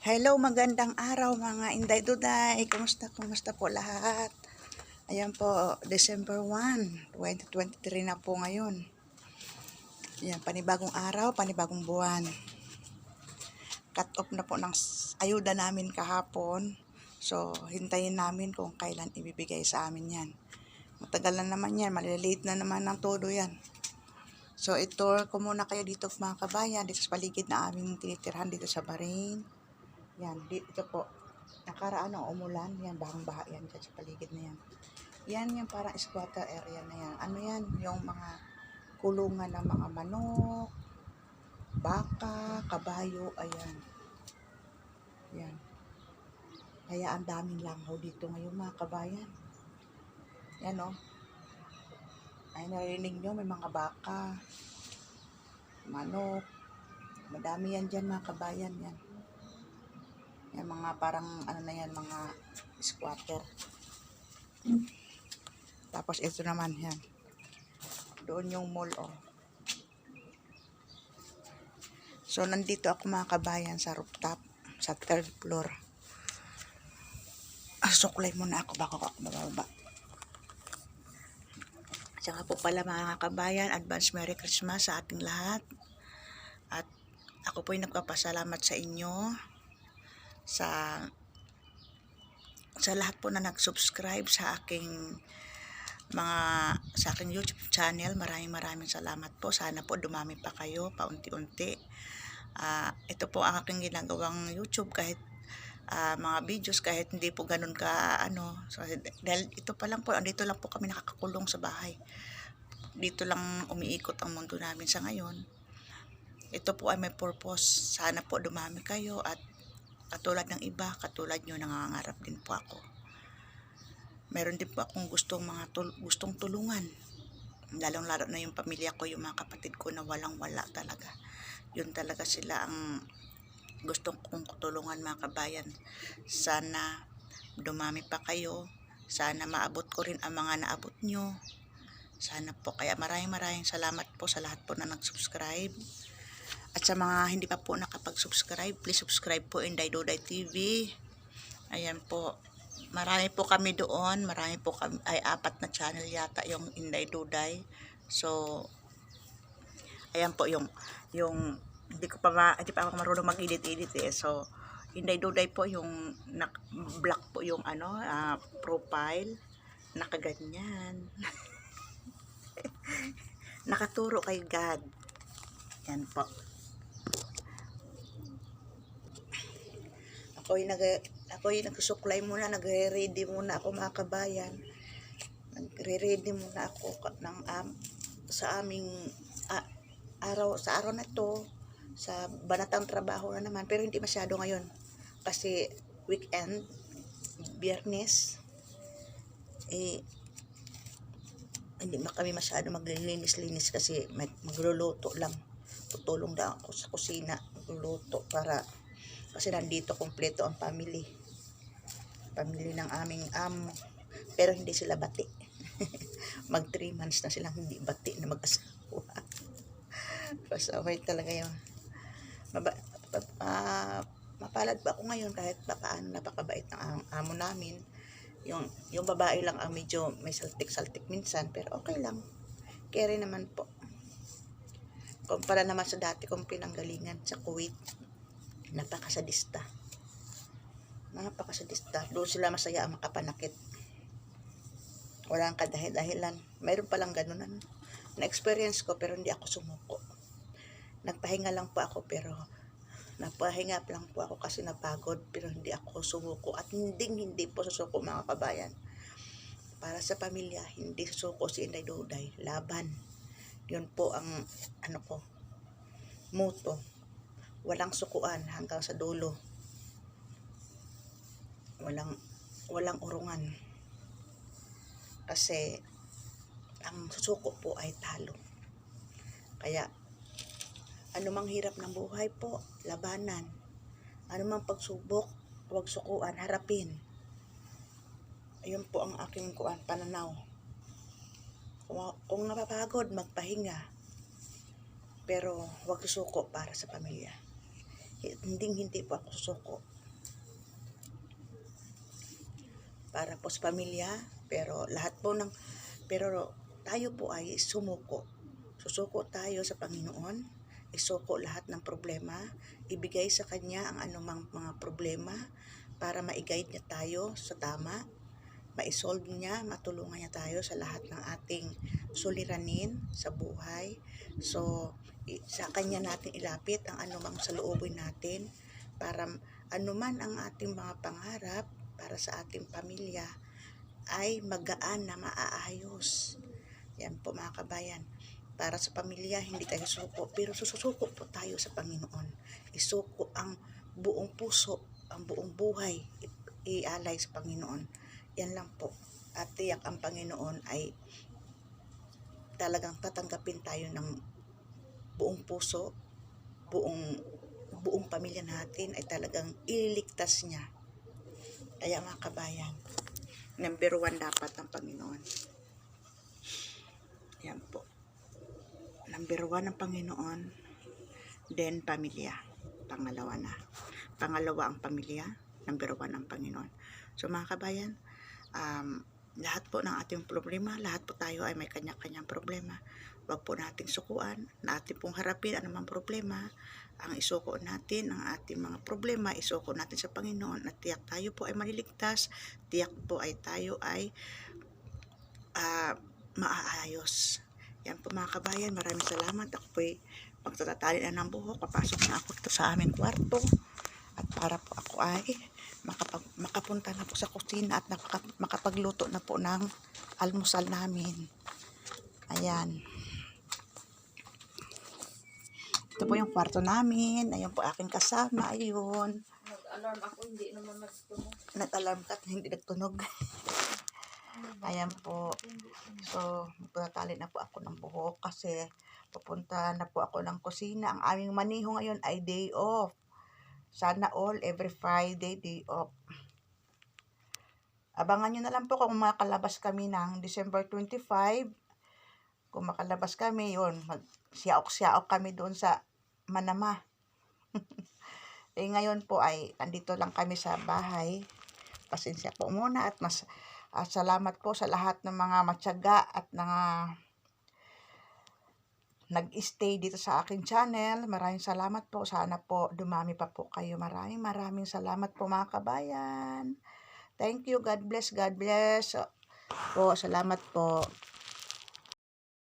Hello, magandang araw mga Inday Duday. Kumusta po lahat? Ayan po, December 1, 2023 na po ngayon. Ayan, panibagong araw, panibagong buwan. Cut off na po ng ayuda namin kahapon. So, hintayin namin kung kailan ibibigay sa amin yan. Matagal na naman yan, malilate na naman ng todo yan. So, itour ko muna kayo dito mga kabayan, dito sa paligid na aming tinitirhan dito sa Barin. Yan, dito po. Nakaraan ng umulan, yan, bahang-baha yan dyan sa paligid na yan. Yan yung parang squatter area na yan. Ano yan? Yung mga kulungan ng mga manok, baka, kabayo, ayan. Yan. Kaya ang daming langaw dito ngayon mga kabayan. Yan o. Ay, narinig nyo, may mga baka, manok. Madami yan dyan mga kabayan, yan. Yan mga parang ano na yan, mga squatter. Tapos ito naman yan. Doon yung mall oh. So nandito ako mga kabayan sa rooftop, sa 3rd floor. Suklay muna ako bago ako bababa. Saka po pala mga kabayan, advance Merry Christmas sa ating lahat. At ako po ay nagpapasalamat sa inyo sa lahat po na nag-subscribe sa aking YouTube channel. Maraming salamat po. Sana po dumami pa kayo paunti-unti. Ito po ang aking ginagawang YouTube kahit mga videos kahit hindi po ganun ka so, dahil ito pa lang po, andito lang po kami nakakakulong sa bahay. Dito lang umiikot ang mundo namin sa ngayon. Ito po ay may purpose. Sana po dumami kayo at katulad ng iba, katulad nyo, nangangarap din po ako. Meron din po akong gustong tulungan. Lalong-lalo na yung pamilya ko, yung mga kapatid ko na walang-wala talaga. Yun talaga sila ang gustong kong tulungan mga kabayan. Sana dumami pa kayo. Sana maabot ko rin ang mga naabot nyo. Sana po. Kaya maraming salamat po sa lahat po na nag-subscribe. At sa mga hindi pa po nakapag-subscribe, please subscribe po Inday Duday TV. Ayan po. Marami po kami doon. Marami po kami, ay 4 na channel yata yung Inday Duday. So, ayan po yung hindi pa ako marunong mag-edit eh. So, Inday Duday po yung black po yung profile. Nakaganyan. Nakaturo kay God. Yan po. Ako yung nagsusuklay muna, nagre-ready muna ako mga kabayan. Nagre-ready muna ako sa aming sa araw na to, sa banatang trabaho na naman, pero hindi masyado ngayon kasi weekend, Biyernes, hindi kami masyado maglilinis-linis kasi magluluto lang. Tutulong lang ako sa kusina, magluluto kasi nandito kompleto ang family ng aming pero hindi sila bati. Mag 3 months na silang hindi bati na mag-asawa. Pasaway talaga yun. Mapalad ba ako ngayon kahit paano, napakabait ng amo namin. Yung babae lang ang medyo may saltik-saltik minsan, pero okay lang. Carry naman po. Kumpara naman sa dati kong pinanggalingan sa Kuwait, napakasadista. Doon sila masaya ang makapanakit. Walang kadahil-dahilan. Mayroon palang ganunan. Na-experience ko pero hindi ako sumuko. Nagpahinga lang po ako kasi napagod, pero hindi ako sumuko at hindi po susuko mga kabayan. Para sa pamilya, hindi susuko si Inday Duday. Laban. Yun po ang motto. Walang sukuan hanggang sa dulo. Walang urungan. Kasi ang susuko po ay talo. Kaya anumang hirap ng buhay po, labanan. Anumang pagsubok, huwag sukuan, harapin. Ayun po ang aking pananaw. Kung napapagod, magpahinga. Pero huwag susuko para sa pamilya. hindi po ako susuko para po sa pamilya, pero tayo po ay sumuko. Susuko tayo sa Panginoon, isuko lahat ng problema, ibigay sa Kanya ang anumang mga problema para ma-guide niya tayo sa tama, ma-solve niya, matulungan niya tayo sa lahat ng ating suliranin sa buhay. So, sa Kanya natin ilapit ang anumang saloobin natin para anuman ang ating mga pangarap para sa ating pamilya ay magaan na maaayos. Yan po mga kabayan. Para sa pamilya, hindi tayo suko, pero susuko po tayo sa Panginoon. Isuko ang buong puso, ang buong buhay, ialay sa Panginoon. Yan lang po. At tiyak ang Panginoon ay talagang tatanggapin tayo ng buong puso, buong pamilya natin ay talagang ililigtas niya. Kaya mga kabayan, number 1 dapat ang Panginoon. Yan po. Number 1 ang Panginoon, then pamilya. Pangalawa ang pamilya, number 1 ang Panginoon. So mga kabayan, lahat po ng ating problema, lahat po tayo ay may kanya-kanyang problema. Huwag po nating sukuan, natin pong harapin anumang problema. Ang isuko natin, ang ating mga problema, isuko natin sa Panginoon at tiyak tayo po ay maliligtas, tiyak po ay tayo ay maaayos. Yan po mga kabayan, maraming salamat. Ako po'y pagtatatali na ng buhok, papasok na ako dito sa aming kwarto at para po ako ay makapunta na po sa kusina at makapagluto na po ng almusal namin. Ayan. Ito po yung kwarto namin. Ayun po aking kasama. Ayun. Nag-alarm ako, hindi naman nagtunog. Nag-alarm ka at hindi nagtunog. Ayan po. So, magtatali na po ako ng buhok kasi pupunta na po ako ng kusina. Ang aming maniho ngayon ay day off. Sana all, every Friday, day off. Abangan nyo na lang po kung makalabas kami ng December 25. Kung makalabas kami, yun, mag-siyaok kami doon sa Manama. Ngayon po ay andito lang kami sa bahay. Pasensya po muna at salamat po sa lahat ng mga matyaga at nag-stay dito sa aking channel. Maraming salamat po. Sana po dumami pa po kayo. Maraming salamat po mga kabayan. Thank you. God bless. God bless. Po, salamat po.